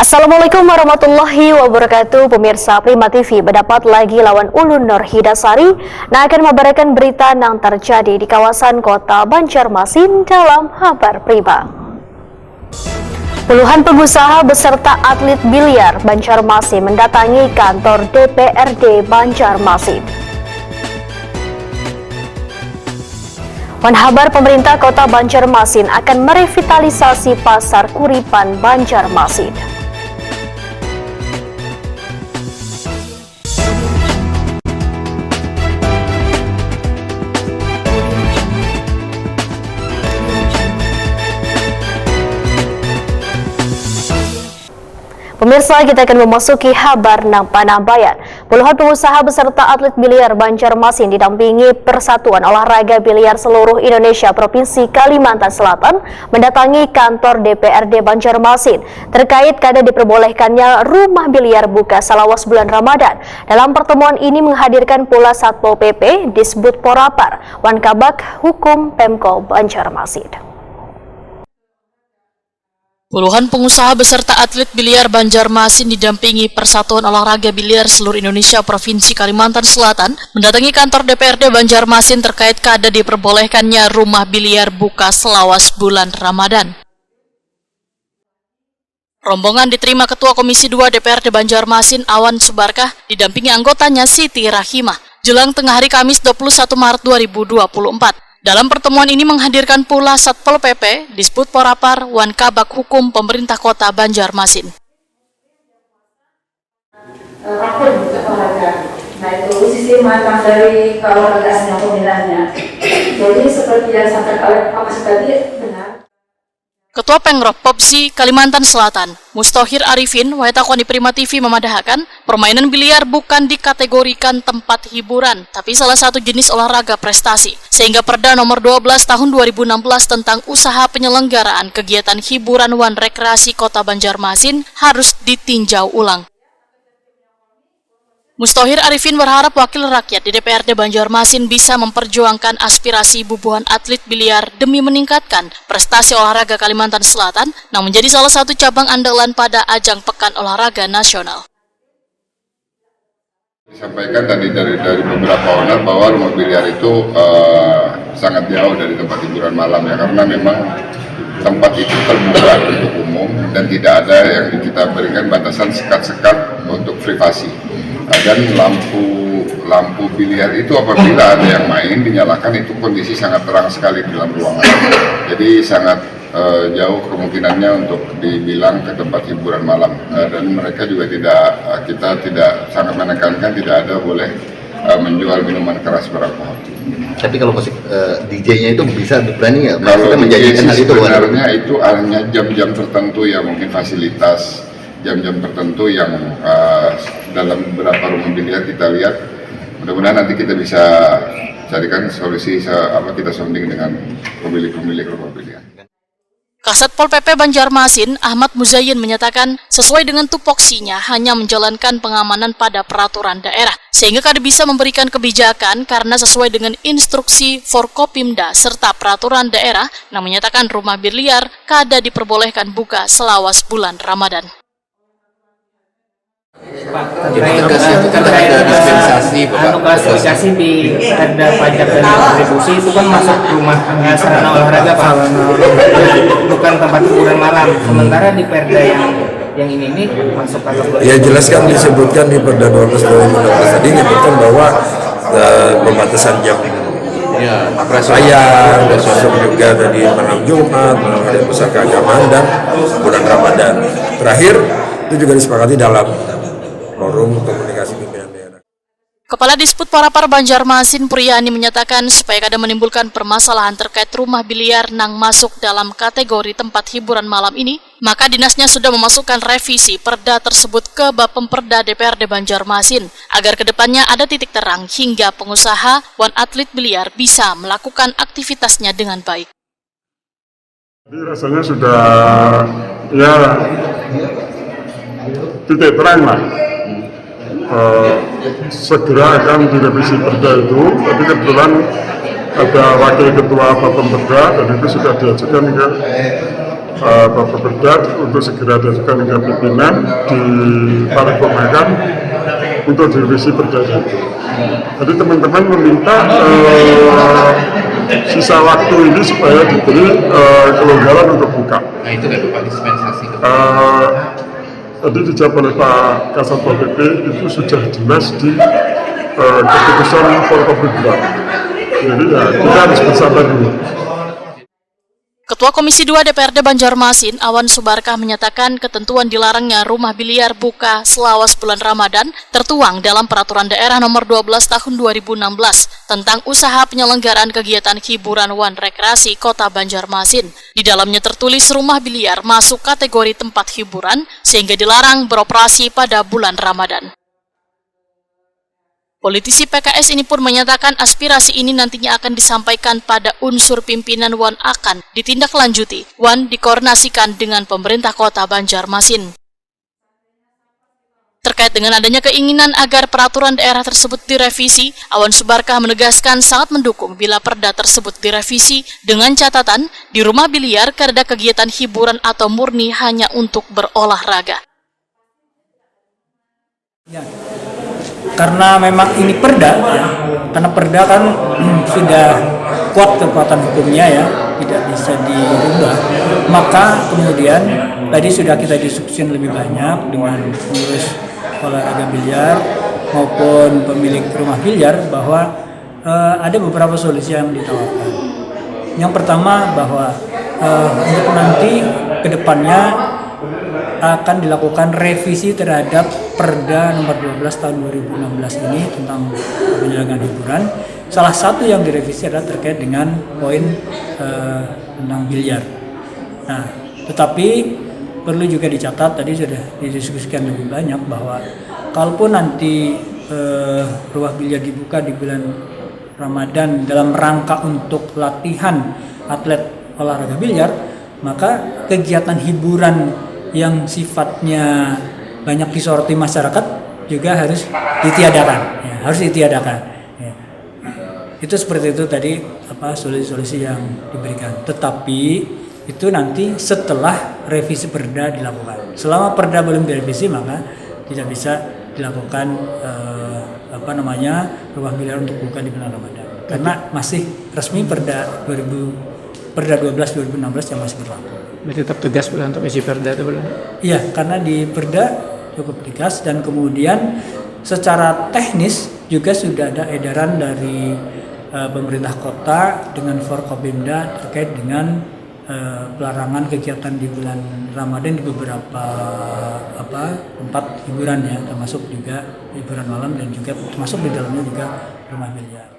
Assalamualaikum warahmatullahi wabarakatuh. Pemirsa Prima TV mendapat lagi lawan Ulun Nurhidasari yang akan memberitakan berita yang terjadi di kawasan kota Banjarmasin dalam Habar Prima. Puluhan pengusaha beserta atlet biliar Banjarmasin mendatangi kantor DPRD Banjarmasin. Kabar pemerintah kota Banjarmasin akan merevitalisasi pasar Kuripan Banjarmasin. Pemirsa, kita akan memasuki kabar nang Panambayan. Puluhan pengusaha beserta atlet biliar Banjarmasin didampingi Persatuan Olahraga Biliar Seluruh Indonesia Provinsi Kalimantan Selatan mendatangi kantor DPRD Banjarmasin terkait kada diperbolehkannya rumah biliar buka salawas bulan Ramadan. Dalam pertemuan ini menghadirkan pula Satpol PP, Disbud Porapar, Wankabak Hukum Pemko Banjarmasin. Puluhan pengusaha beserta atlet biliar Banjarmasin didampingi Persatuan Olahraga Biliar Seluruh Indonesia Provinsi Kalimantan Selatan mendatangi kantor DPRD Banjarmasin terkait kada diperbolehkannya rumah biliar buka selawas bulan Ramadan. Rombongan diterima Ketua Komisi 2 DPRD Banjarmasin Awan Subarkah didampingi anggotanya Siti Rahimah jelang tengah hari Kamis 21 Maret 2024. Dalam pertemuan ini menghadirkan pula Satpol PP, Disbud Porapar, Wankabak Hukum Pemerintah Kota Banjarmasin. Nah, itu sisi matang dari keolahragaan pemilihannya. Jadi seperti yang sampai oleh Pak Mas tadi benar. Ketua Pengrop Popsi Kalimantan Selatan, Mustohir Arifin, Waitakoni Prima TV memadahkan permainan biliar bukan dikategorikan tempat hiburan, tapi salah satu jenis olahraga prestasi. Sehingga Perda nomor 12 tahun 2016 tentang usaha penyelenggaraan kegiatan hiburan wan rekreasi Kota Banjarmasin harus ditinjau ulang. Mustohir Arifin berharap wakil rakyat di DPRD Banjarmasin bisa memperjuangkan aspirasi bubuhan atlet biliar demi meningkatkan prestasi olahraga Kalimantan Selatan yang menjadi salah satu cabang andalan pada ajang Pekan Olahraga Nasional. Disampaikan tadi dari beberapa owner bahwa rumah biliar itu sangat jauh dari tempat hiburan malam ya, karena memang tempat itu terbuka untuk umum dan tidak ada yang kita berikan batasan sekat-sekat untuk privasi. Dan lampu biliar itu apabila ada yang main dinyalakan itu kondisi sangat terang sekali di dalam ruangan. Jadi sangat jauh kemungkinannya untuk dibilang ke tempat hiburan malam. Dan mereka juga kita tidak sangat menekankan tidak ada boleh menjual minuman keras beralkohol. Tapi kalau musik DJ-nya itu bisa berani nggak? Kalau menjanjikan hal itu sebenarnya itu hanya jam-jam tertentu ya, mungkin fasilitas jam-jam tertentu yang dalam beberapa rumah biliar kita lihat. Mudah-mudahan nanti kita bisa carikan solusi kita sounding dengan pemilik-pemilik rumah biliar. Kasat Pol PP Banjarmasin Ahmad Muzayyin menyatakan sesuai dengan tupoksinya hanya menjalankan pengamanan pada peraturan daerah sehingga kada bisa memberikan kebijakan karena sesuai dengan instruksi Forkopimda serta peraturan daerah yang menyatakan rumah biliar kada diperbolehkan buka selawas bulan Ramadan. Terkait dispensasi klasifikasi di ada pajak dan kontribusi itu kan masuk rumah sarana olahraga Pak, bukan tempat hiburan malam. Sementara di Perda yang ini masuk kategori. Ya jelas kan disebutkan di Perda 12 2016 tadi disebutkan bahwa pembatasan jam raya besok juga tadi malam Jumat, malam hari besar keagamaan dan bulan Ramadan. Terakhir itu juga disepakati dalam forum komunikasi pimpinan daerah. Kepala Disbud Porapar Banjarmasin Priyani menyatakan supaya kada menimbulkan permasalahan terkait rumah biliar nang masuk dalam kategori tempat hiburan malam ini, maka dinasnya sudah memasukkan revisi perda tersebut ke Bapemperda DPRD Banjarmasin agar kedepannya ada titik terang hingga pengusaha wan atlet biliar bisa melakukan aktivitasnya dengan baik. Jadi rasanya sudah titik terang lah. Segera akan direvisi perda itu, tapi kebetulan ada wakil ketua Bapemperda dan itu sudah diajukan ke Bapak Perda untuk segera diajukan ke pimpinan diparipurnakan untuk direvisi perda itu. Jadi teman-teman meminta sisa waktu ini supaya diberi kelonggaran untuk buka. Nah itu kan Pak dispensasi. Tadi dijawab oleh Pak Kasatpol PP itu sudah jelas di keputusan Forkopimda. Jadi ya kita harus bersabar dulu. Ketua Komisi 2 DPRD Banjarmasin, Awan Subarkah menyatakan ketentuan dilarangnya rumah biliar buka selawas bulan Ramadan tertuang dalam Peraturan Daerah Nomor 12 Tahun 2016 tentang usaha penyelenggaraan kegiatan hiburan wan rekreasi Kota Banjarmasin. Di dalamnya tertulis rumah biliar masuk kategori tempat hiburan sehingga dilarang beroperasi pada bulan Ramadan. Politisi PKS ini pun menyatakan aspirasi ini nantinya akan disampaikan pada unsur pimpinan WAN akan ditindaklanjuti. WAN dikoordinasikan dengan pemerintah kota Banjarmasin. Terkait dengan adanya keinginan agar peraturan daerah tersebut direvisi, Awan Subarkah menegaskan sangat mendukung bila perda tersebut direvisi dengan catatan di rumah biliar karena kegiatan hiburan atau murni hanya untuk berolahraga. Ya. Karena memang ini perda, ya. Karena perda kan sudah kuat kekuatan hukumnya ya, tidak bisa dirubah. Maka kemudian tadi sudah kita diskusikan lebih banyak dengan pengurus olahraga biliar maupun pemilik rumah biliar bahwa ada beberapa solusi yang ditawarkan. Yang pertama bahwa untuk nanti kedepannya akan dilakukan revisi terhadap Perda Nomor 12 Tahun 2016 ini tentang penyelenggaraan hiburan. Salah satu yang direvisi adalah terkait dengan poin tentang biliar. Nah, tetapi perlu juga dicatat, tadi sudah didiskusikan lebih banyak bahwa kalaupun nanti rumah biliar dibuka di bulan Ramadan dalam rangka untuk latihan atlet olahraga biliar, maka kegiatan hiburan yang sifatnya banyak disoroti masyarakat juga harus ditiadakan, ya, harus ditiadakan. Ya. Itu seperti itu tadi solusi-solusi yang diberikan. Tetapi itu nanti setelah revisi perda dilakukan. Selama perda belum direvisi maka tidak bisa dilakukan rumah biliar untuk buka di bulan Ramadan. Karena masih resmi perda 12 2016 yang masih berlaku. Berarti tetap tegas untuk isi perda itu belum? Iya, karena di perda cukup tegas dan kemudian secara teknis juga sudah ada edaran dari pemerintah kota dengan Forkopimda terkait dengan pelarangan kegiatan di bulan Ramadan di beberapa tempat hiburan ya, termasuk juga hiburan malam dan juga termasuk di dalamnya juga rumah biliar.